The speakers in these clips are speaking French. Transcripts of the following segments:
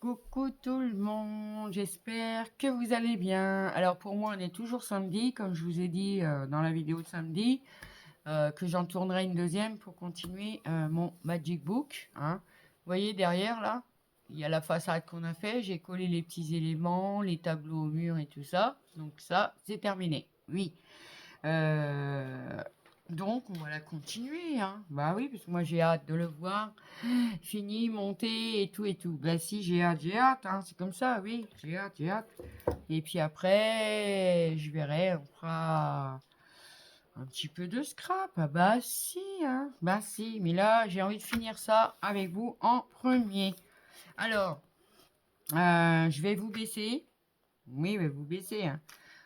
Coucou tout le monde, j'espère que vous allez bien. Alors pour moi, on est toujours samedi, comme je vous ai dit dans la vidéo de samedi, que j'en tournerai une deuxième pour continuer mon Magic Book. Hein. Vous voyez derrière là, il y a la façade qu'on a fait. J'ai collé les petits éléments, les tableaux au mur et tout ça. Donc ça, c'est terminé. Oui. Donc on va la continuer. Hein. Bah oui, parce que moi j'ai hâte de le voir. Fini, monté et tout et tout. Bah si, j'ai hâte, hein, c'est comme ça, oui, j'ai hâte. Et puis après, je verrai, on fera un petit peu de scrap. Ah bah si, hein, bah si. Mais là, j'ai envie de finir ça avec vous en premier. Alors, je vais vous baisser. Oui, je vais vous baisser. Hein.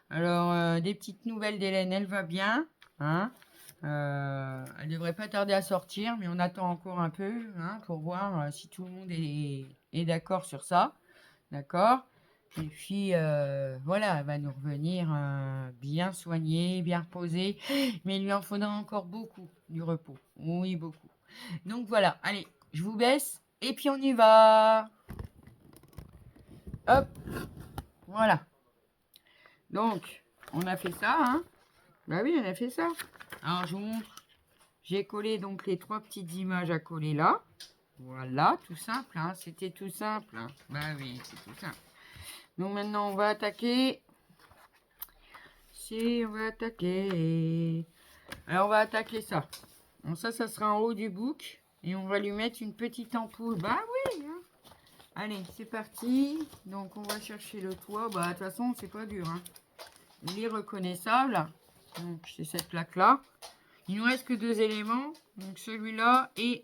Alors, des petites nouvelles d'Hélène, elle va bien, hein. Elle devrait pas tarder à sortir, mais on attend encore un peu hein, pour voir si tout le monde est d'accord sur ça. D'accord. Et puis, voilà, elle va nous revenir bien soignée, bien reposée. Mais il lui en faudra encore beaucoup du repos. Oui, beaucoup. Donc voilà, allez, je vous baisse et puis on y va. Hop, voilà. Donc, on a fait ça, hein. Bah oui, on a fait ça. Alors, je vous montre. J'ai collé donc les trois petites images à coller là. Voilà, tout simple, hein. C'était tout simple. Hein. Bah oui, c'est tout simple. Donc maintenant, on va attaquer. Si, on va attaquer. Alors, on va attaquer ça. Donc ça sera en haut du book. Et on va lui mettre une petite ampoule. Bah oui, hein. Allez, c'est parti. Donc, on va chercher le toit. Bah, de toute façon, c'est pas dur, hein. Il est reconnaissable. Donc, c'est cette plaque-là. Il nous reste que deux éléments. Donc, celui-là et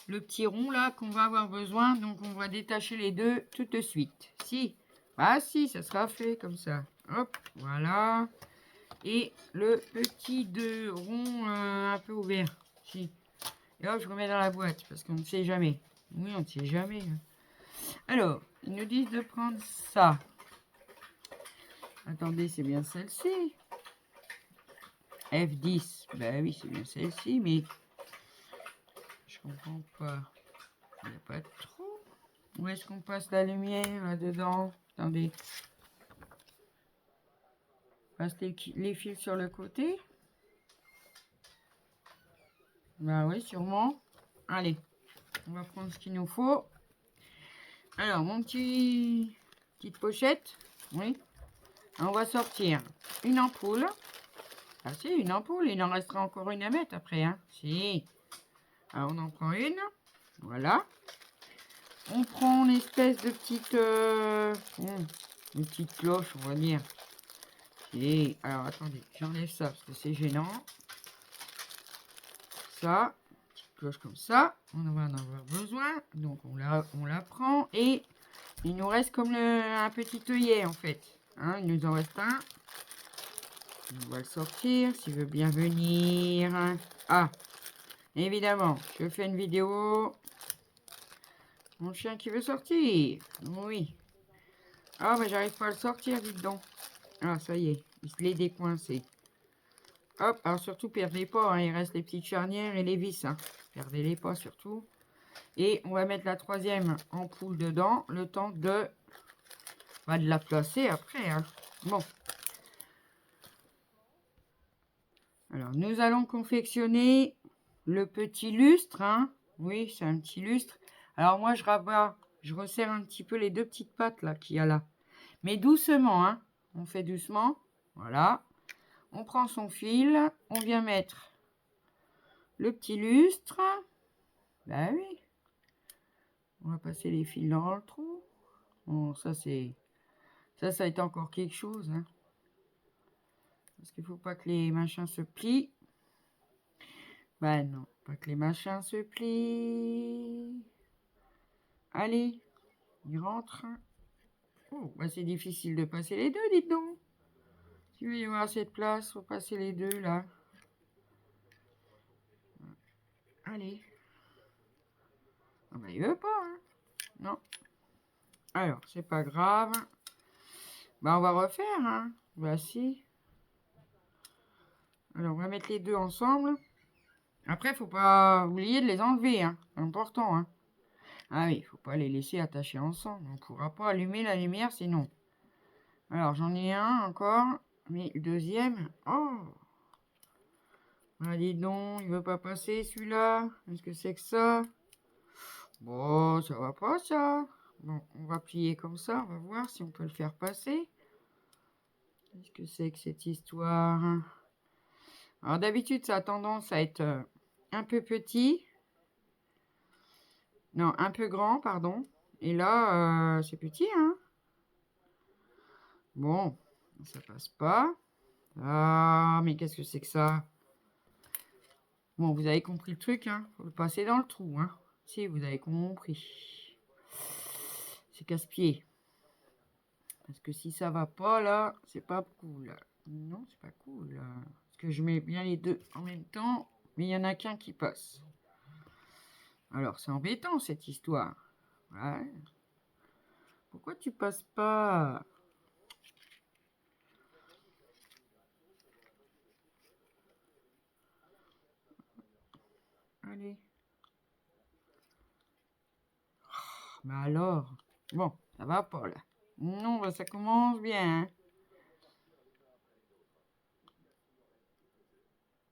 le petit rond là qu'on va avoir besoin. Donc on va détacher les deux tout de suite. Si, ah si, ça sera fait comme ça. Hop, voilà. Et le petit deux rond un peu ouvert. Si. Et hop, je remets dans la boîte parce qu'on ne sait jamais. Oui, on ne sait jamais. Alors, ils nous disent de prendre ça. Attendez, c'est bien celle-ci. F10. Ben oui, c'est bien celle-ci, mais je comprends pas. Il n'y a pas de trou. Où est-ce qu'on passe la lumière là-dedans? Attendez. Passe les fils sur le côté. Bah oui, sûrement. Allez, on va prendre ce qu'il nous faut. Alors, petite pochette. Oui. On va sortir une ampoule. Ah si, une ampoule. Il en restera encore une à mettre après. Hein. Si. Alors, on en prend une. Voilà. On prend une espèce de petite... une petite cloche, on va dire. Et alors, attendez, j'enlève ça parce que c'est gênant. Ça, petite cloche comme ça. On va en avoir besoin. Donc, on la prend. Et il nous reste comme un petit œillet, en fait. Hein, il nous en reste un. On va le sortir s'il veut bien venir. Ah, évidemment, je fais une vidéo. Mon chien qui veut sortir. Oui. Ah, mais j'arrive pas à le sortir, dites donc. Ah, ça y est, il se l'est décoincé. Hop, alors surtout, perdez pas, hein, il reste les petites charnières et les vis. Hein. Perdez-les pas surtout. Et on va mettre la troisième ampoule dedans, le temps de la placer après. Hein. Bon. Alors, nous allons confectionner le petit lustre. Hein. Oui, c'est un petit lustre. Alors, moi, je resserre un petit peu les deux petites pattes là qu'il y a là. Mais doucement, hein. On fait doucement. Voilà. On prend son fil. On vient mettre le petit lustre. Ben oui. On va passer les fils dans le trou. Bon, ça, c'est... Ça va être encore quelque chose. Hein. Parce qu'il ne faut pas que les machins se plient. Ben non, pas que les machins se plient. Allez, il rentre. Oh, ben c'est difficile de passer les deux, dites donc. Il va y avoir assez de place pour passer les deux, là. Allez. Ah ben, il veut pas, hein. Non. Alors, c'est pas grave. Ben, on va refaire, hein. Ben, si. Alors, on va mettre les deux ensemble. Après, faut pas oublier de les enlever, hein. C'est important, hein. Ah oui, il faut pas les laisser attachés ensemble. On ne pourra pas allumer la lumière sinon. Alors, j'en ai un encore. Mais le deuxième... Oh! Ah, dis donc, il veut pas passer celui-là. Qu'est-ce que c'est que ça? Bon, ça va pas ça. Bon, on va plier comme ça. On va voir si on peut le faire passer. Qu'est-ce que c'est que cette histoire? Alors d'habitude, ça a tendance à être un peu petit. Non, un peu grand, pardon. Et là, c'est petit, hein? Bon, ça passe pas. Ah, mais qu'est-ce que c'est que ça? Bon, vous avez compris le truc, hein? Faut le passer dans le trou, hein? Si, vous avez compris. C'est casse-pied. Parce que si ça va pas, là, c'est pas cool. Non, c'est pas cool. Parce que je mets bien les deux en même temps, mais il y en a qu'un qui passe. Alors, c'est embêtant, cette histoire. Ouais. Pourquoi tu passes pas? Allez. Mais alors? Bon, ça va pas, là. Non, bah, ça commence bien, hein.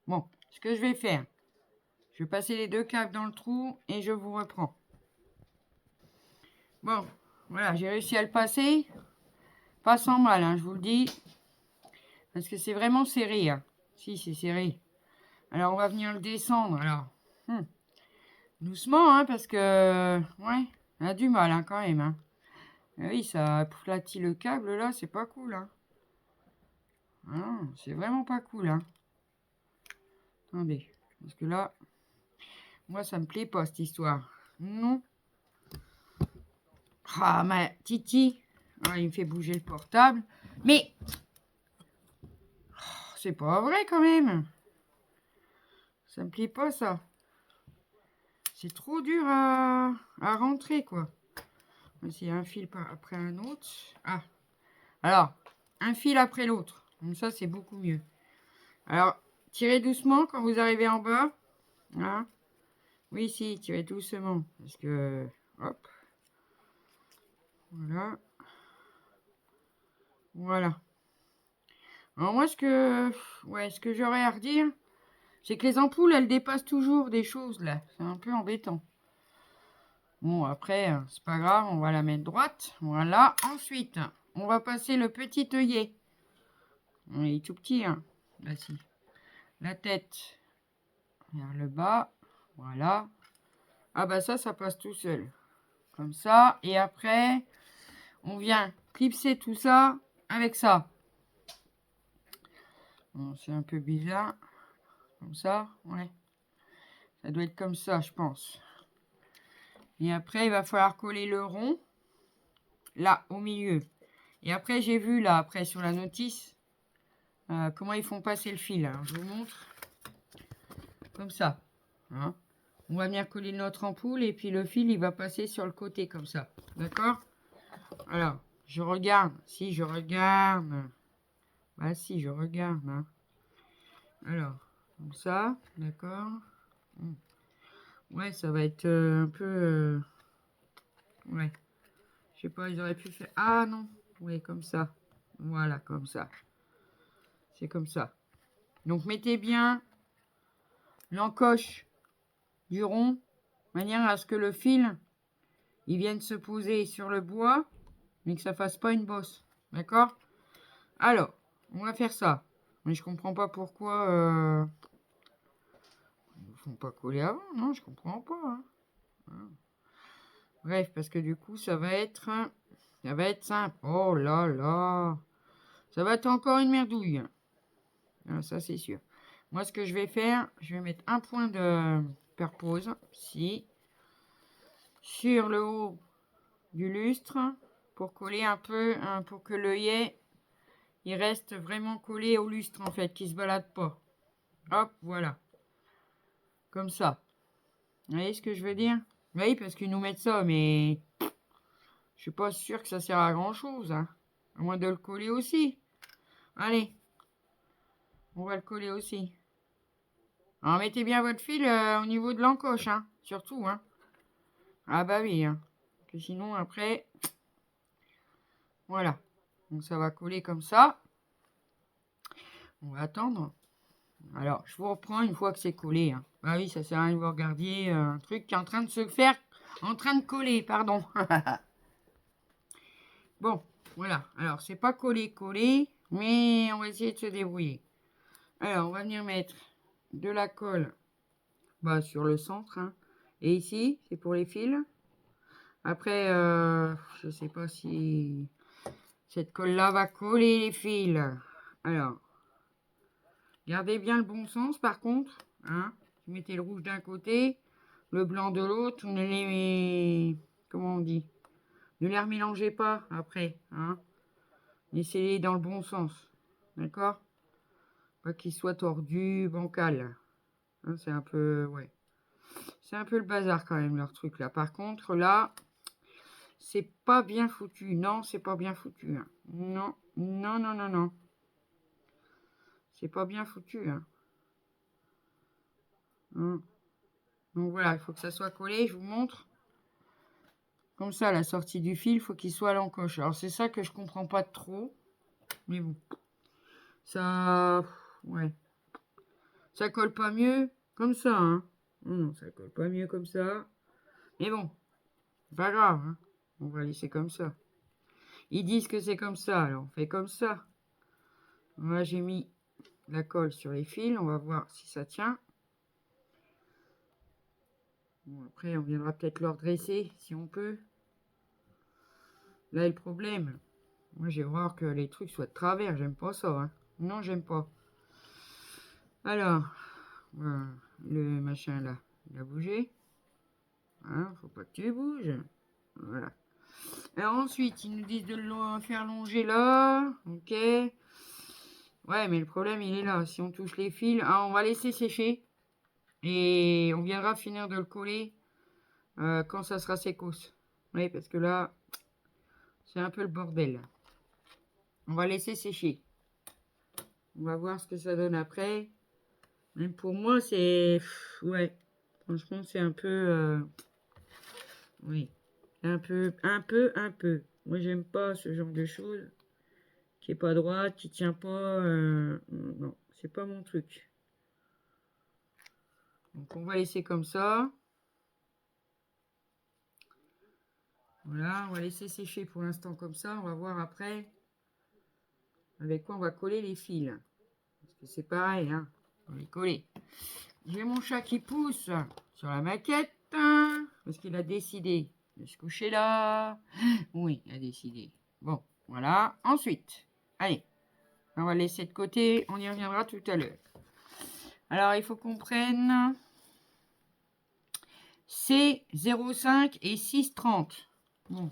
Bon, ce que je vais faire, je vais passer les deux câbles dans le trou et je vous reprends. Bon, voilà, j'ai réussi à le passer. Pas sans mal, hein, je vous le dis. Parce que c'est vraiment serré, hein. Si, c'est serré. Alors, on va venir le descendre, alors. Doucement, hein, parce que... Ouais, on a du mal, hein, quand même, hein. Oui, ça aplatit le câble, là, c'est pas cool, hein. Ah, c'est vraiment pas cool, hein. Attendez, parce que là... Moi, ça me plaît pas, cette histoire. Non. Ah, ma Titi. Ah, il me fait bouger le portable. Mais... Oh, c'est pas vrai, quand même. Ça me plaît pas, ça. C'est trop dur à rentrer, quoi. S'il y a un fil après un autre. Ah. Alors, un fil après l'autre. Comme ça, c'est beaucoup mieux. Alors, tirez doucement quand vous arrivez en bas. Hein. Oui, si, tirez doucement. Parce que... Hop. Voilà. Voilà. Alors moi, ce que j'aurais à redire, c'est que les ampoules, elles dépassent toujours des choses, là. C'est un peu embêtant. Bon, après, c'est pas grave, on va la mettre droite. Voilà. Ensuite, on va passer le petit œillet. Il est tout petit, hein. Là, si. La tête vers le bas. Voilà. Ah bah ça passe tout seul. Comme ça. Et après, on vient clipser tout ça avec ça. Bon, c'est un peu bizarre. Comme ça, ouais. Ça doit être comme ça, je pense. Et après, il va falloir coller le rond. Là, au milieu. Et après, j'ai vu, là, après, sur la notice, comment ils font passer le fil. Alors, je vous montre. Comme ça. Hein. On va venir coller notre ampoule. Et puis, le fil, il va passer sur le côté, comme ça. D'accord? Alors, je regarde. Si, je regarde. Bah, si, je regarde. Hein. Alors, comme ça. D'accord? Ouais, ça va être un peu... ouais. Je sais pas, ils auraient pu faire... Ah non. Oui, comme ça. Voilà, comme ça. C'est comme ça. Donc, mettez bien l'encoche du rond, de manière à ce que le fil, il vienne se poser sur le bois, mais que ça fasse pas une bosse. D'accord? Alors, on va faire ça. Mais je comprends pas pourquoi... ils ne font pas coller avant. Non, je comprends pas. Hein. Bref, parce que du coup, ça va être simple. Oh là là. Ça va être encore une merdouille. Ah, ça, c'est sûr. Moi, ce que je vais faire, je vais mettre un point de perpose, ici, sur le haut du lustre, pour coller un peu, hein, pour que l'œillet, il reste vraiment collé au lustre, en fait, qu'il ne se balade pas. Hop, voilà. Comme ça. Vous voyez ce que je veux dire? Oui, parce qu'ils nous mettent ça, mais je suis pas sûr que ça sert à grand chose, hein. À moins de le coller aussi. Allez, on va le coller aussi. Alors mettez bien votre fil au niveau de l'encoche, hein, surtout, hein. Ah bah oui, hein. Parce que sinon, après, voilà. Donc ça va coller comme ça. On va attendre. Alors, je vous reprends une fois que c'est collé, hein. Ah oui, ça sert à rien que vous regardiez un truc qui est en train de se faire, en train de coller, pardon. Bon, voilà. Alors, c'est pas collé, mais on va essayer de se débrouiller. Alors, on va venir mettre de la colle sur le centre, hein. Et ici, c'est pour les fils. Après, je sais pas si cette colle-là va coller les fils. Alors, gardez bien le bon sens par contre, hein. Vous mettez le rouge d'un côté, le blanc de l'autre. Ne les... Comment on dit? Ne les remélangez pas après, hein. Laissez-les dans le bon sens. D'accord? Pas qu'ils soient tordus, bancal. Hein, c'est un peu... Ouais. C'est un peu le bazar quand même, leur truc là. Par contre, là, c'est pas bien foutu. Non, c'est pas bien foutu, hein. Non, non, non, non, non. C'est pas bien foutu, hein. Donc voilà, il faut que ça soit collé, je vous montre. Comme ça, la sortie du fil, il faut qu'il soit à l'encoche. Alors c'est ça que je comprends pas trop. Mais bon. Ça... Ouais. Ça colle pas mieux comme ça, hein. Non, ça colle pas mieux comme ça. Mais bon, pas grave, hein. On va laisser comme ça. Ils disent que c'est comme ça, alors on fait comme ça. Moi, j'ai mis la colle sur les fils. On va voir si ça tient. Bon, après, on viendra peut-être le redresser si on peut. Là, le problème, moi, j'ai horreur que les trucs soient de travers. J'aime pas ça, hein. Non, j'aime pas. Alors, voilà, le machin là, il a bougé. Hein, faut pas que tu bouges. Voilà. Alors ensuite, ils nous disent de le faire longer là. Ok. Ouais, mais le problème, il est là. Si on touche les fils, hein, on va laisser sécher. Et on viendra finir de le coller quand ça sera sécos. Oui, parce que là, c'est un peu le bordel. On va laisser sécher. On va voir ce que ça donne après. Même pour moi, c'est... Ouais. Franchement, c'est un peu... Oui. Un peu. Moi, j'aime pas ce genre de choses. Qui est pas droite, qui tient pas... Non, c'est pas mon truc. Donc, on va laisser comme ça. Voilà, on va laisser sécher pour l'instant comme ça. On va voir après avec quoi on va coller les fils. Parce que c'est pareil, hein. On va les coller. J'ai mon chat qui pousse sur la maquette. Hein, parce qu'il a décidé de se coucher là. Oui, il a décidé. Bon, voilà. Ensuite, allez, on va laisser de côté. On y reviendra tout à l'heure. Alors, il faut qu'on prenne C 0,5 et 6,30. Bon,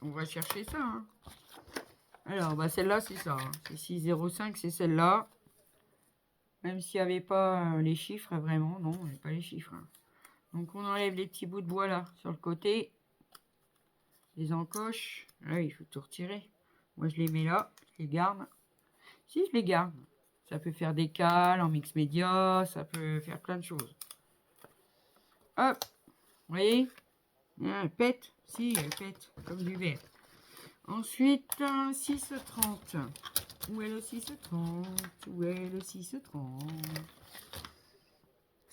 on va chercher ça. Hein. Alors, celle-là, c'est ça. Hein. C'est 6,05, c'est celle-là. Même s'il n'y avait pas les chiffres, vraiment. Non, il n'y avait pas les chiffres. Hein. Donc, on enlève les petits bouts de bois là, sur le côté. Les encoches. Ah oui, il faut tout retirer. Moi, je les mets là. Je les garde. Si, je les garde. Ça peut faire des cales en mix média. Ça peut faire plein de choses. Hop. Vous voyez, elle pète. Si, elle pète. Comme du verre. Ensuite, 6,30. Où est le 6,30? Où est le 6,30?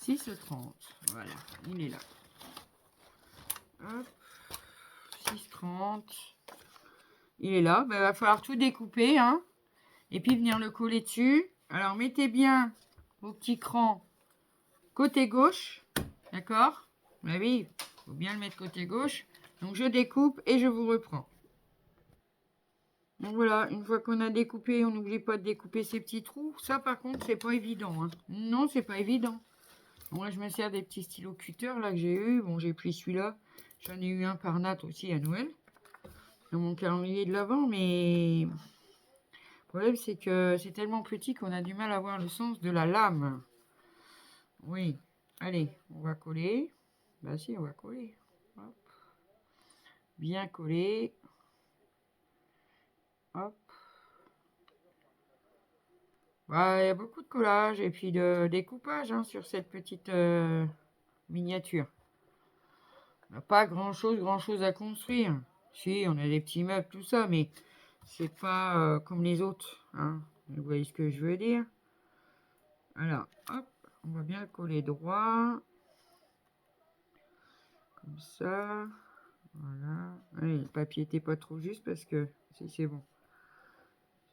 6,30. Voilà, il est là. Hop. 6,30. Il est là. Il va falloir tout découper. Hein, et puis venir le coller dessus. Alors, mettez bien vos petits crans côté gauche. D'accord? Bah oui, il faut bien le mettre côté gauche. Donc, je découpe et je vous reprends. Donc voilà, une fois qu'on a découpé, on n'oublie pas de découper ces petits trous. Ça, par contre, c'est pas évident. Hein. Non, c'est pas évident. Moi, je me sers des petits stylos cutter là que j'ai eu. Bon, j'ai pris celui-là. J'en ai eu un par Nat aussi à Noël. Dans mon calendrier de l'avant, mais... Le problème, c'est que c'est tellement petit qu'on a du mal à voir le sens de la lame. Oui. Allez, on va coller. Bah si, on va coller. Hop. Bien coller. Hop. Bah, il y a beaucoup de collage et puis de découpage hein, sur cette petite miniature. On n'a pas grand-chose à construire. Si, on a des petits meubles, tout ça, mais c'est pas comme les autres. Hein. Vous voyez ce que je veux dire? Alors, hop, on va bien le coller droit. Comme ça. Voilà. Allez, le papier n'était pas trop juste parce que... Si, c'est bon.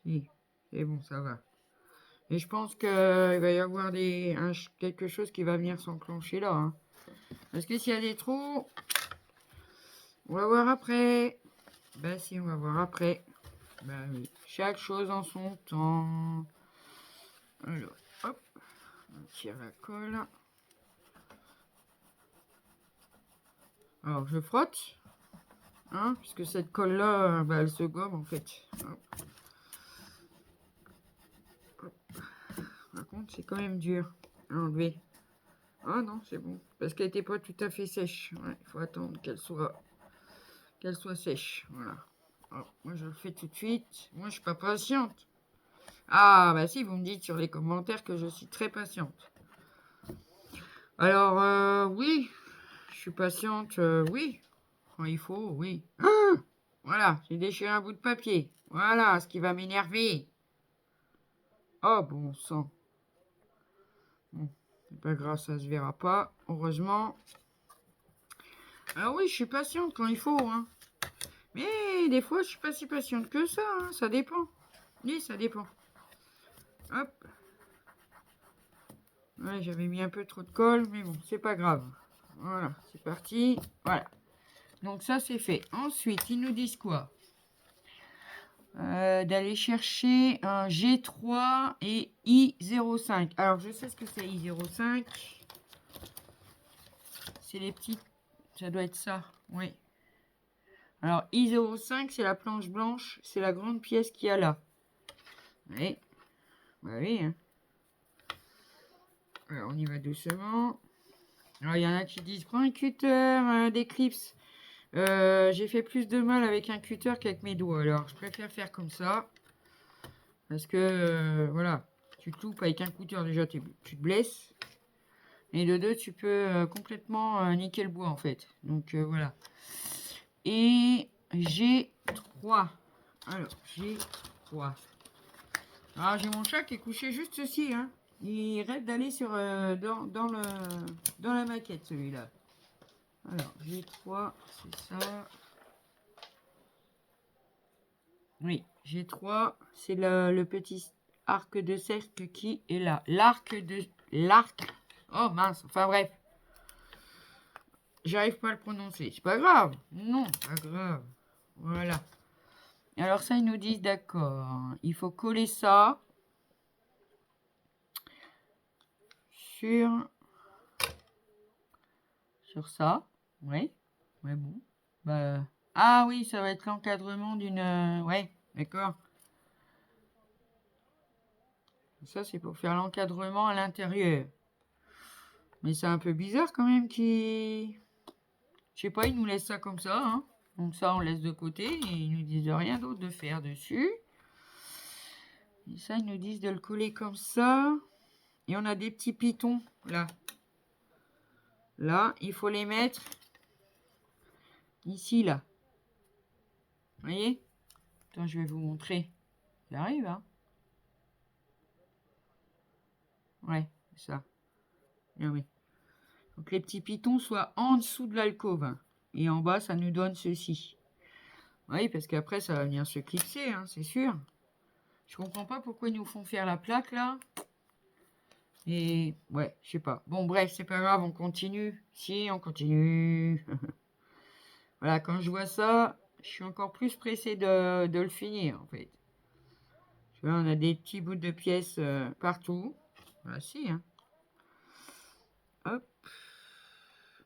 Si, c'est bon, ça va. Et je pense qu'il va y avoir quelque chose qui va venir s'enclencher là. Hein. Parce que s'il y a des trous, on va voir après. Ben si, on va voir après. Ben oui, chaque chose en son temps. Alors, hop, on tire la colle. Alors, je frotte. Hein, puisque cette colle-là, ben, elle se gomme en fait. Hop. Hop. Par contre, c'est quand même dur à enlever. Ah non, c'est bon. Parce qu'elle n'était pas tout à fait sèche. Ouais, il faut attendre qu'elle soit sèche. Voilà. Alors, moi, je le fais tout de suite. Moi, je suis pas patiente. Ah, bah si, vous me dites sur les commentaires que je suis très patiente. Alors, oui, je suis patiente, oui. Quand il faut, oui. Ah, voilà, j'ai déchiré un bout de papier. Voilà, ce qui va m'énerver. Oh, bon sang. Bon, c'est pas grave, ça se verra pas, heureusement. Alors oui, je suis patiente quand il faut, hein. Mais des fois, je suis pas si patiente que ça, hein. Ça dépend. Oui, ça dépend. Hop. Ouais, j'avais mis un peu trop de colle, mais bon, c'est pas grave. Voilà, c'est parti. Voilà. Donc ça, c'est fait. Ensuite, ils nous disent quoi? D'aller chercher un G3 et I05. Alors, je sais ce que c'est I05. C'est les petits... Ça doit être ça, oui. Alors, I05, c'est la planche blanche. C'est la grande pièce qu'il y a là. Oui. Bah oui, hein. Alors, on y va doucement. Alors, il y en a qui disent, prends un cutter d'éclipse. J'ai fait plus de mal avec un cutter qu'avec mes doigts. Alors, je préfère faire comme ça. Parce que, voilà, tu te loupes avec un cutter, déjà, tu te blesses. Et de deux, tu peux complètement niquer le bois, en fait. Donc, voilà. Et G3. Alors, G3. Alors, j'ai mon chat qui est couché juste ceci, hein. Il rêve d'aller sur dans la maquette, celui-là. Alors, G3, c'est ça. Oui, G3, c'est le petit arc de cercle qui est là. L'arc. Oh mince, enfin bref. J'arrive pas à le prononcer. C'est pas grave. Non, pas grave. Voilà. Alors ça, ils nous disent d'accord. Il faut coller ça sur ça. Oui. Ouais, bon. Bah, ah oui, ça va être l'encadrement d'une... ouais, d'accord. Ça, c'est pour faire l'encadrement à l'intérieur. Mais c'est un peu bizarre quand même qui... Je sais pas, ils nous laissent ça comme ça. Hein. Donc ça, on laisse de côté. Et ils nous disent rien d'autre de faire dessus. Et ça, ils nous disent de le coller comme ça. Et on a des petits pitons, là. Là, il faut les mettre ici, là. Vous voyez? Attends, je vais vous montrer. J'arrive, hein? Ouais, c'est ça. Ah oui. Donc les petits pitons soient en dessous de l'alcôve. Hein. Et en bas, ça nous donne ceci. Oui, parce qu'après, ça va venir se clipser, hein, c'est sûr. Je comprends pas pourquoi ils nous font faire la plaque, là. Et ouais, je sais pas. Bon, bref, c'est pas grave, on continue. Si, on continue. Voilà, quand je vois ça, je suis encore plus pressé de le finir, en fait. Tu vois, on a des petits bouts de pièces partout. Voilà, si, hein. Hop.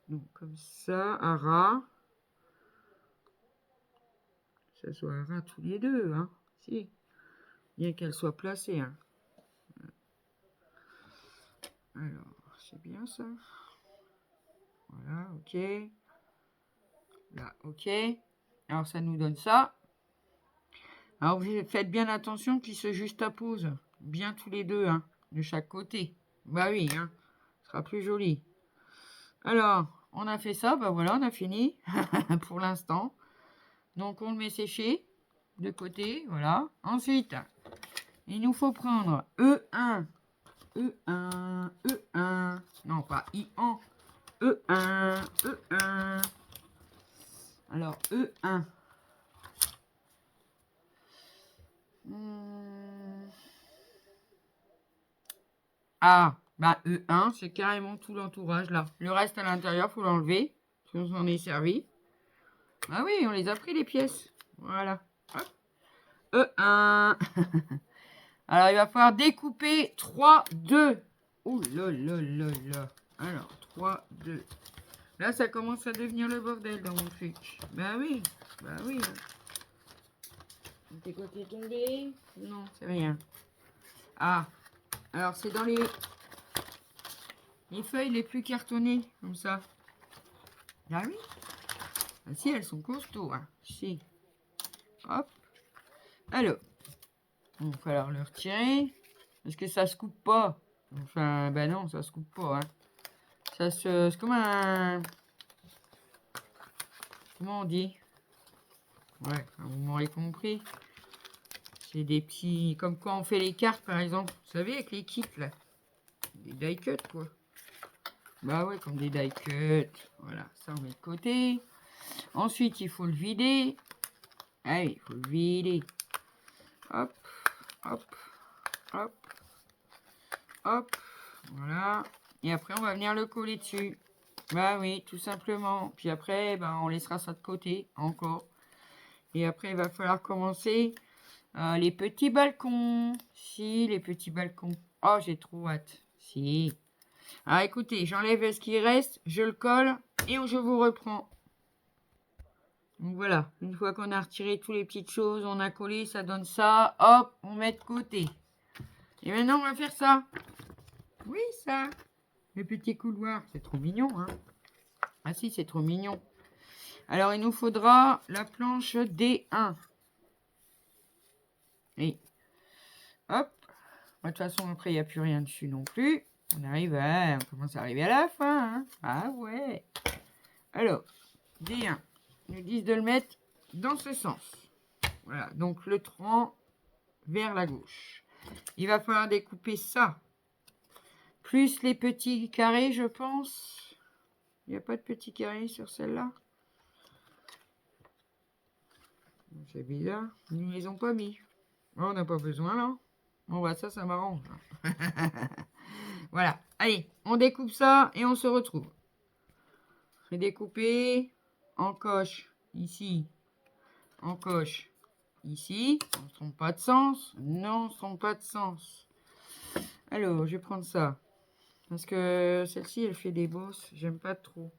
Donc, comme ça, à ras. Ça soit à ras tous les deux, hein. Si. Bien qu'elle soit placée, hein. Alors, c'est bien ça. Voilà, ok. Là, ok. Alors, ça nous donne ça. Alors, vous faites bien attention qu'ils se juxtaposent bien tous les deux, hein, de chaque côté. Bah oui, hein, ce sera plus joli. Alors, on a fait ça, bah voilà, on a fini pour l'instant. Donc on le met sécher de côté, voilà. Ensuite, il nous faut prendre E1, E1, E1, non pas I1, E1, E1. Alors E1. Ah, bah E1, c'est carrément tout l'entourage là. Le reste à l'intérieur, faut l'enlever. Si on s'en est servi. Ah oui, on les a pris les pièces. Voilà. Hop. E1. Alors, il va falloir découper 3, 2. Ouh là là là là. Alors, 3, 2. Là, ça commence à devenir le bordel dans mon truc. Bah oui. Bah oui. C'est quoi qui est tombé? Non, c'est rien. Ah. Alors, c'est dans les feuilles les plus cartonnées, comme ça. Ah oui. Ah si, elles sont costauds. Hein. Si. Hop. Alors. Il va falloir le retirer. Parce que ça se coupe pas. Enfin, ben non, ça se coupe pas. Hein. Ça se... C'est comme un... Comment on dit? Ouais, vous m'aurez compris. C'est des petits... Comme quand on fait les cartes, par exemple. Vous savez, avec les kits, là. Des die cuts, quoi. Bah ouais, comme des die cuts. Voilà, ça on met de côté. Ensuite, il faut le vider. Allez, il faut le vider. Hop, hop, hop, hop. Voilà. Et après, on va venir le coller dessus. Bah oui, tout simplement. Puis après, bah, on laissera ça de côté encore. Et après, il va falloir commencer les petits balcons. Si, les petits balcons. Oh, j'ai trop hâte. Si. Alors écoutez, j'enlève ce qui reste, je le colle et je vous reprends. Donc voilà, une fois qu'on a retiré toutes les petites choses, on a collé, ça donne ça. Hop, on met de côté. Et maintenant, on va faire ça. Oui, ça. Les petits couloirs, c'est trop mignon, hein. Ah si, c'est trop mignon. Alors, il nous faudra la planche D1. Et hop. De toute façon, après, il n'y a plus rien dessus non plus. On commence à arriver à la fin. Hein. Ah ouais. Alors, D1. Ils nous disent de le mettre dans ce sens. Voilà, donc le tronc vers la gauche. Il va falloir découper ça. Plus les petits carrés, je pense. Il n'y a pas de petits carrés sur celle-là. C'est bizarre. Ils ne les ont pas mis. Oh, on n'a pas besoin là. Bon, bah ça m'arrange. Voilà. Allez, on découpe ça et on se retrouve. Je vais découper en coche ici. En coche ici. On ne se trompe pas de sens. Non, on ne se trompe pas de sens. Alors, je vais prendre ça. Parce que celle-ci, elle fait des bosses. J'aime pas trop.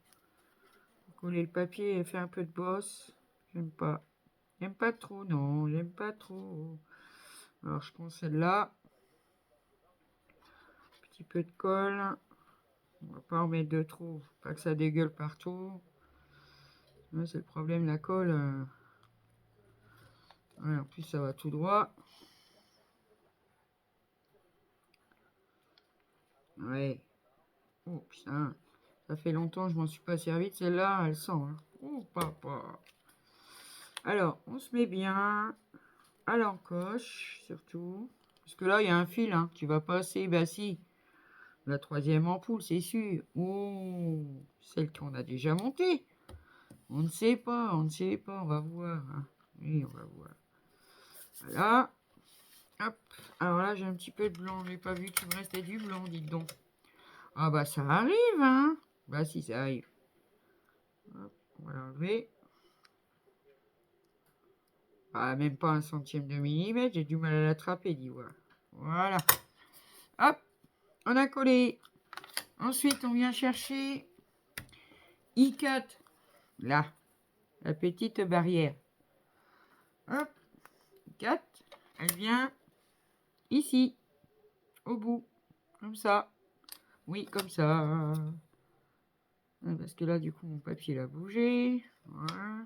Coller le papier, elle fait un peu de bosse. J'aime pas. J'aime pas trop, non. J'aime pas trop. Alors, je prends celle-là. Petit peu de colle. On va pas en mettre de trop. Pas que ça dégueule partout. C'est le problème, la colle. Ouais, en plus, ça va tout droit. Ouais. Oh, putain. Ça fait longtemps que je m'en suis pas servi de celle-là. Elle sent. Hein. Oh, papa. Alors, on se met bien à l'encoche, surtout. Parce que là, il y a un fil hein, qui va passer. Bah si. La troisième ampoule, c'est sûr. Oh, celle qu'on a déjà montée. On ne sait pas, on ne sait pas. On va voir. Hein. Oui, on va voir. Voilà. Hop. Alors là, j'ai un petit peu de blanc. J'ai pas vu qu'il me restait du blanc, dites donc. Ah bah ça arrive, hein. Bah si, ça arrive. Hop, on va l'enlever. Ah, même pas un centième de millimètre. J'ai du mal à l'attraper, dis voir. Voilà. Hop. On a collé. Ensuite, on vient chercher I4. Là. La petite barrière. Hop. I4. Elle vient ici. Au bout. Comme ça. Oui, comme ça. Parce que là, du coup, mon papier l'a bougé. Voilà.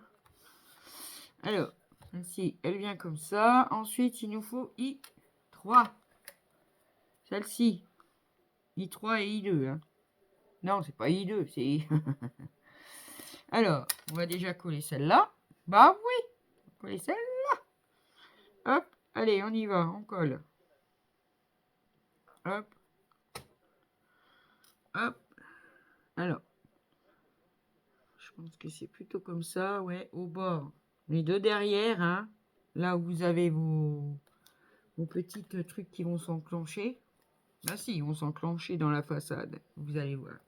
Alors, celle-ci, elle vient comme ça. Ensuite, il nous faut I3. Celle-ci. I3 et I2. Hein. Non, c'est pas I2, c'est I. Alors, on va déjà coller celle-là. Bah oui, on va coller celle-là. Hop, allez, on y va, on colle. Hop, hop. Alors, je pense que c'est plutôt comme ça, ouais, au bord. Les deux derrière, hein, là où vous avez vos petits trucs qui vont s'enclencher. Bah si, ils vont s'enclencher dans la façade, vous allez voir.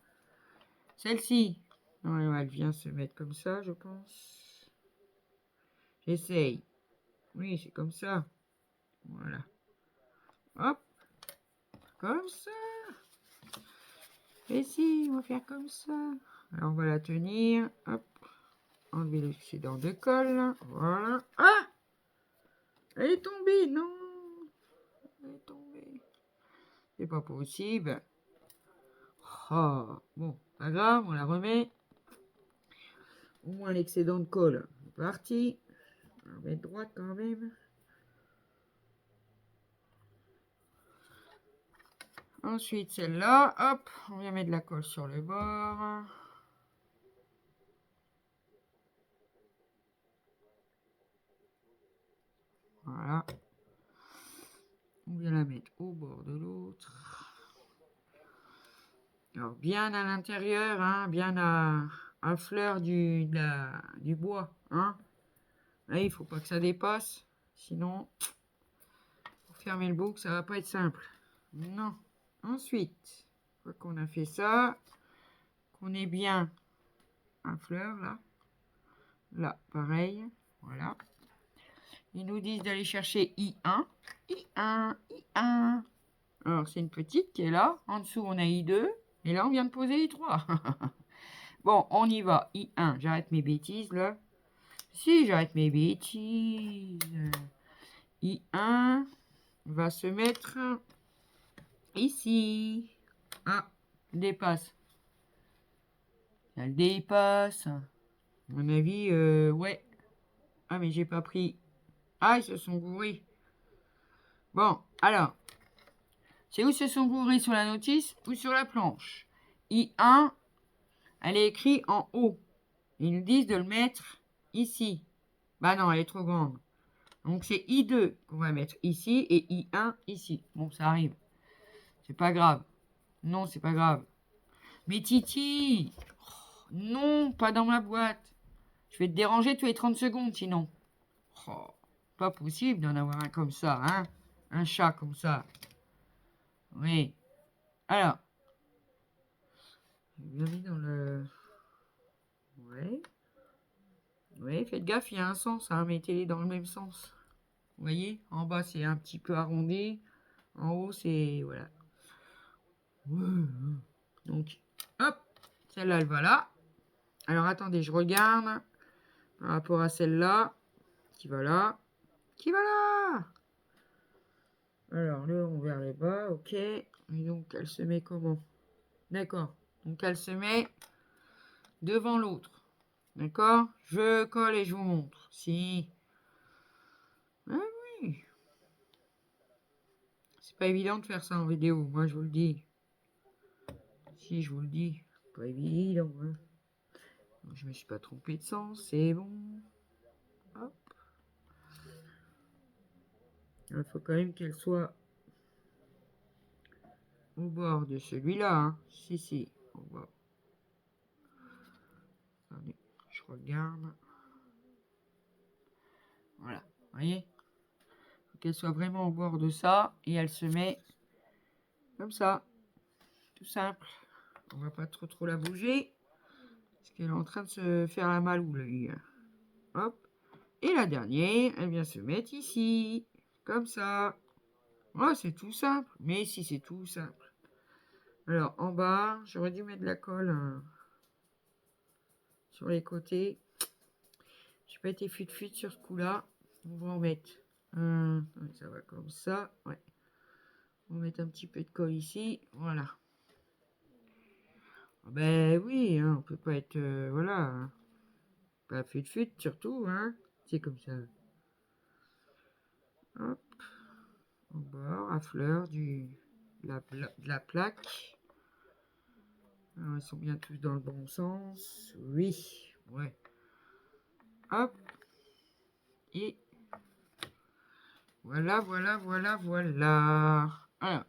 Celle-ci, elle vient se mettre comme ça, je pense. J'essaye. Oui, c'est comme ça. Voilà. Hop, comme ça. Et si, on va faire comme ça. Alors, on va la tenir. Hop, enlever l'excédent de colle. Voilà. Ah! Elle est tombée, non. Elle est tombée. C'est pas possible. Oh, bon, pas grave, on la remet. Au moins l'excédent de colle est parti. On va mettre droite quand même. Ensuite, celle-là, hop, on vient mettre de la colle sur le bord. Voilà. On vient la mettre au bord de l'autre. Alors, bien à l'intérieur, hein, bien à fleur du bois. Hein. Là, il ne faut pas que ça dépasse. Sinon, pour fermer le bouc, ça va pas être simple. Non. Ensuite, une fois qu'on a fait ça, qu'on est bien à fleur, là. Là, pareil. Voilà. Ils nous disent d'aller chercher I1. I1, I1. Alors, c'est une petite qui est là. En dessous, on a I2. Et là, on vient de poser I3. Bon, on y va. I1. J'arrête mes bêtises, là. Si, j'arrête mes bêtises. I1 va se mettre ici. Ah, dépasse. Elle dépasse. À mon avis, ouais. Ah, mais j'ai pas pris. Ah, ils se sont gourés. Bon, alors. C'est où se sont gourés, sur la notice ou sur la planche. I1, elle est écrite en haut. Ils nous disent de le mettre ici. Bah non, elle est trop grande. Donc c'est I2 qu'on va mettre ici et I1 ici. Bon, ça arrive. C'est pas grave. Non, c'est pas grave. Mais Titi, non, pas dans ma boîte. Je vais te déranger tous les 30 secondes sinon. Oh, pas possible d'en avoir un comme ça, hein. Un chat comme ça. Oui. Alors. J'ai bien mis dans le... Ouais. Oui, faites gaffe, il y a un sens, hein, mettez-les dans le même sens. Vous voyez, en bas c'est un petit peu arrondi, en haut c'est... Voilà. Donc, hop, celle-là elle va là. Alors attendez, je regarde par rapport à celle-là, qui va là, qui va là. Alors le rond vers le bas, ok. Et donc elle se met comment? D'accord, donc elle se met devant l'autre. D'accord? Je colle et je vous montre. Si... Ah oui. C'est pas évident de faire ça en vidéo, moi je vous le dis. Si, je vous le dis. Pas évident, hein. Je me suis pas trompé de sens, c'est bon. Hop. Il faut quand même qu'elle soit au bord de celui-là, hein. Si, si, au bord. Attendez, je regarde. Voilà, vous voyez? Faut qu'elle soit vraiment au bord de ça, et elle se met comme ça. Tout simple. On va pas trop la bouger, parce qu'elle est en train de se faire la maloule. Hop. Et la dernière, elle vient se mettre ici, comme ça. Ouais, c'est tout simple. Mais si, c'est tout simple. Alors, en bas, j'aurais dû mettre de la colle sur les côtés. J'ai pas été fut sur ce coup-là. On va en mettre. Ça va comme ça. Ouais. On va mettre un petit peu de colle ici. Voilà. Ah ben oui, hein, on peut pas être... voilà. Hein. Pas fut surtout. Hein. C'est comme ça. Hop. Au bord, à fleur de la plaque. Alors, ils sont bien tous dans le bon sens. Oui. Ouais. Hop. Et voilà, voilà, voilà, voilà. Alors,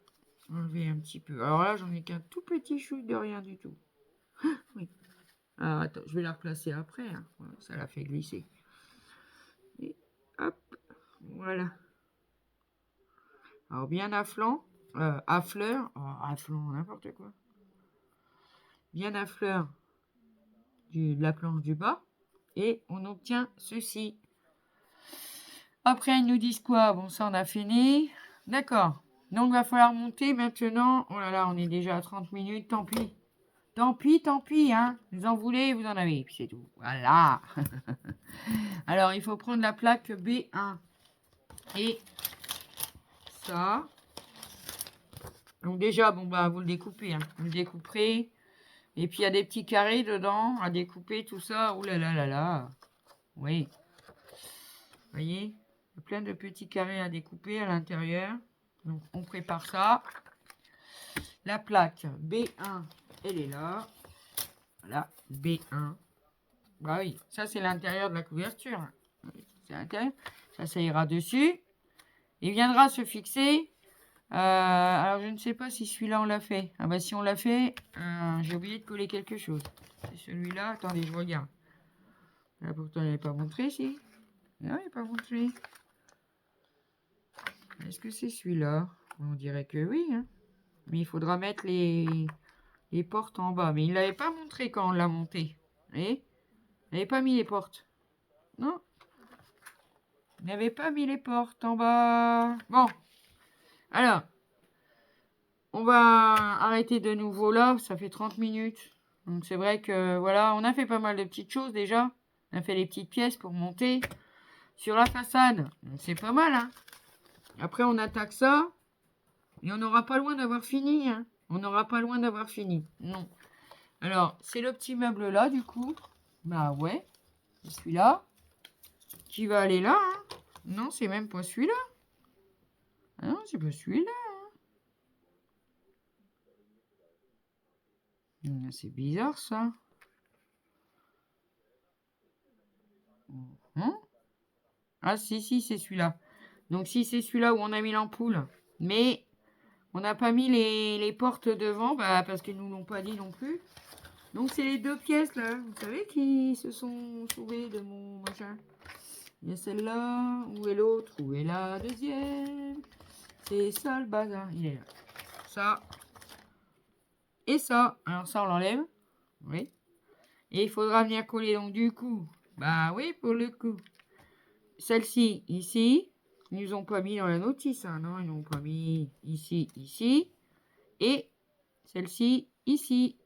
enlever un petit peu. Alors là, j'en ai qu'un tout petit chou de rien du tout. Oui. Alors, attends, je vais la replacer après. Hein. Voilà, ça l'a fait glisser. Et hop, voilà. Alors, bien à flanc, à fleur, oh, à flanc, n'importe quoi. Bien à fleur de la planche du bas. Et on obtient ceci. Après, ils nous disent quoi? Bon, ça, on a fini. D'accord. Donc, il va falloir monter maintenant. Oh là là, on est déjà à 30 minutes. Tant pis. Tant pis, hein. Vous en voulez, vous en avez. Puis c'est tout. Voilà. Alors, il faut prendre la plaque B1. Et ça. Donc déjà, bon, bah, vous le découpez. Hein. Vous le découperez. Et puis, il y a des petits carrés dedans à découper, tout ça. Ouh là là là là. Oui. Vous voyez? Il y a plein de petits carrés à découper à l'intérieur. Donc, on prépare ça. La plaque B1, elle est là. Voilà, B1. Bah oui, ça, c'est l'intérieur de la couverture. C'est l'intérieur. Ça ira dessus. Il viendra se fixer. Alors, je ne sais pas si celui-là, on l'a fait. Ah bah, si on l'a fait, j'ai oublié de coller quelque chose. C'est celui-là. Attendez, je regarde. Là, pourtant, il n'est pas montré, si. Non, il n'est pas montré. Est-ce que c'est celui-là? On dirait que oui. Hein. Mais il faudra mettre les portes en bas. Mais il ne l'avait pas montré quand on l'a monté. Vous voyez? Il n'avait pas mis les portes. Non. Il n'avait pas mis les portes en bas. Bon. Alors. On va arrêter de nouveau là. Ça fait 30 minutes. Donc c'est vrai que voilà. On a fait pas mal de petites choses déjà. On a fait les petites pièces pour monter. Sur la façade. C'est pas mal. Hein. Après on attaque ça. Et on n'aura pas loin d'avoir fini. Hein. On n'aura pas loin d'avoir fini. Non. Alors c'est le petit meuble là du coup. Bah ouais. Celui-là. Qui va aller là. Hein. Non, c'est même pas celui-là. Ah non, c'est pas celui-là. Hein. C'est bizarre ça. Hein? Ah si, si, c'est celui-là. Donc si c'est celui-là où on a mis l'ampoule. Mais on n'a pas mis les portes devant. Bah, parce qu'ils nous l'ont pas dit non plus. Donc c'est les deux pièces là. Vous savez qui se sont sauvées de mon machin. Il y a celle-là. Où est l'autre? Où est la deuxième? C'est ça le bazar. Il est là. Ça. Et ça. Alors ça on l'enlève. Oui. Et il faudra venir coller donc du coup. Bah oui pour le coup. Celle-ci ici. Ils nous ont pas mis dans la notice. Hein, non, ils n'ont pas mis ici, ici. Et celle-ci ici.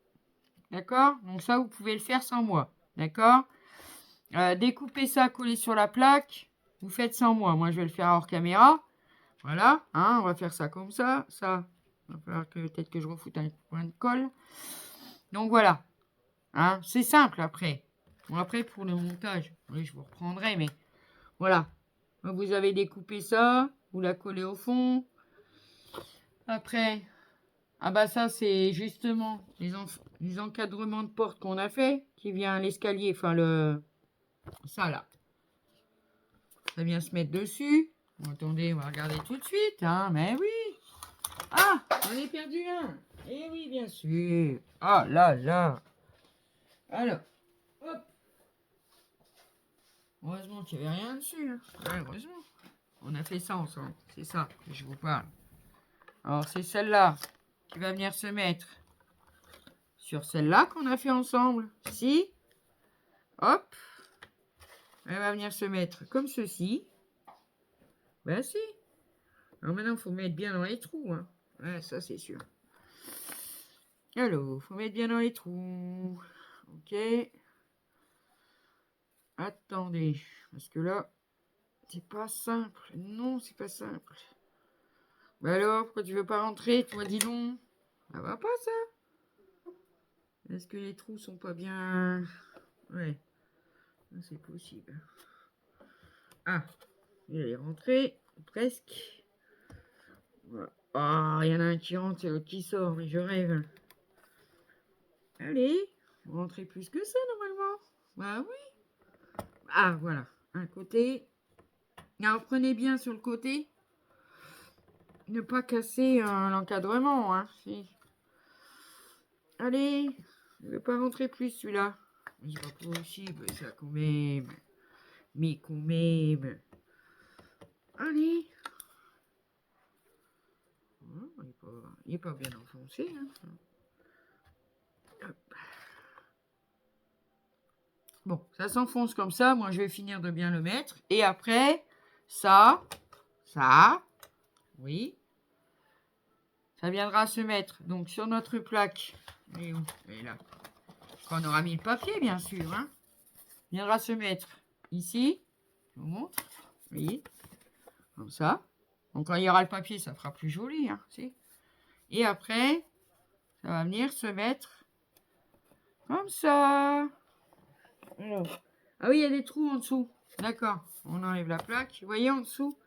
D'accord? Donc ça vous pouvez le faire sans moi. D'accord? Découper ça, coller sur la plaque. Vous faites sans moi. Moi je vais le faire hors caméra. Voilà. Hein, on va faire ça comme ça. Ça. Il va falloir que peut-être que je refoute un point de colle. Donc voilà. Hein, c'est simple après. Bon, après, pour le montage, oui, je vous reprendrai, mais voilà. Vous avez découpé ça, vous la collez au fond. Après, ah bah ça, c'est justement les encadrements de porte qu'on a fait, qui vient l'escalier, enfin ça là. Ça vient se mettre dessus. Bon, attendez, on va regarder tout de suite, hein, mais oui. Ah, j'en ai perdu un. Eh oui, bien sûr. Ah là là. Alors, hop. Heureusement qu'il n'y avait rien dessus. Hein. Ouais, heureusement. On a fait ça ensemble. C'est ça que je vous parle. Alors, c'est celle-là qui va venir se mettre sur celle-là qu'on a fait ensemble. Si. Hop. Elle va venir se mettre comme ceci. Ben si. Alors maintenant, il faut mettre bien dans les trous. Hein. Ouais, ça, c'est sûr. Alors, il faut mettre bien dans les trous. Ok. Attendez. Parce que là, c'est pas simple. Non, c'est pas simple. Bah alors, pourquoi tu veux pas rentrer, toi, dis donc? Ça va pas, ça? Est-ce que les trous sont pas bien... Ouais, c'est possible. Ah, il est rentré, presque. Voilà. Ah, il y en a un qui rentre et l'autre qui sort, mais je rêve. Allez, rentrer plus que ça, normalement. Bah oui. Ah, voilà. Un côté. Alors, prenez bien sur le côté. Ne pas casser l'encadrement, hein. Allez. Je ne vais pas rentrer plus, celui-là. C'est pas possible, ça, quand même. Mais quand même. Allez. Il n'est pas bien enfoncé, hein. Hop. Bon, ça s'enfonce comme ça. Moi, je vais finir de bien le mettre. Et après, ça, oui, ça viendra se mettre donc sur notre plaque. Et où? Et là. Quand on aura mis le papier, bien sûr. Hein. Viendra se mettre ici. Je vous montre. Vous voyez? Comme ça. Donc, quand il y aura le papier, ça fera plus joli. Hein, et après, ça va venir se mettre comme ça. Alors. Ah oui, il y a des trous en dessous. D'accord. On enlève la plaque. Vous voyez en dessous?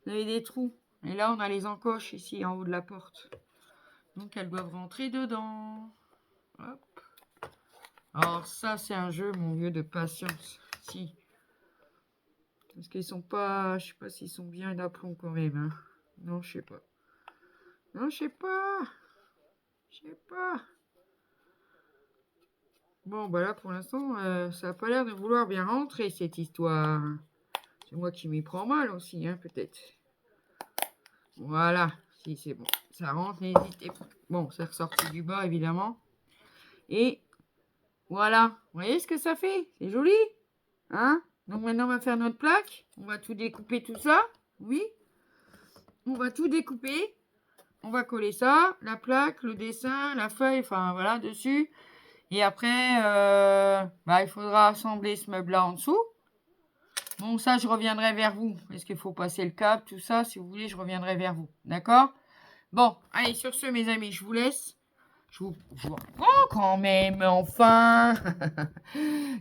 Vous avez des trous. Et là, on a les encoches ici en haut de la porte. Donc, elles doivent rentrer dedans. Hop. Alors, ça, c'est un jeu, mon vieux, de patience. Si. Parce qu'ils sont pas... Je sais pas s'ils sont bien d'aplomb quand même. Hein. Non, je sais pas. Non, je sais pas. Je sais pas. Bon, bah là, pour l'instant, ça n'a pas l'air de vouloir bien rentrer, cette histoire. C'est moi qui m'y prends mal aussi, hein, peut-être. Voilà. Si, c'est bon. Ça rentre, n'hésitez pas. Bon, c'est ressorti du bas, évidemment. Et voilà. Vous voyez ce que ça fait? C'est joli. Hein? Donc maintenant, on va faire notre plaque. On va tout découper, tout ça. Oui. On va tout découper. On va coller ça. La plaque, le dessin, la feuille, enfin voilà, dessus. Et après, il faudra assembler ce meuble-là en dessous. Bon, ça, je reviendrai vers vous. Est-ce qu'il faut passer le câble, tout ça? Si vous voulez, je reviendrai vers vous. D'accord? Bon, allez, sur ce, mes amis, je vous laisse. Je vous reprends quand même, enfin.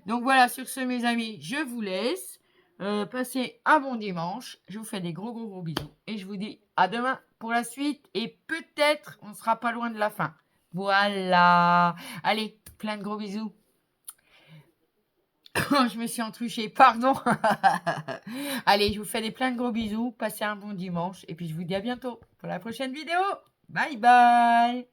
Donc voilà, sur ce, mes amis, je vous laisse. Passez un bon dimanche. Je vous fais des gros, gros, gros bisous. Et je vous dis à demain pour la suite. Et peut-être, on ne sera pas loin de la fin. Voilà. Allez, plein de gros bisous. Je me suis entruchée, pardon. Allez, je vous fais des plein de gros bisous. Passez un bon dimanche. Et puis, je vous dis à bientôt pour la prochaine vidéo. Bye, bye.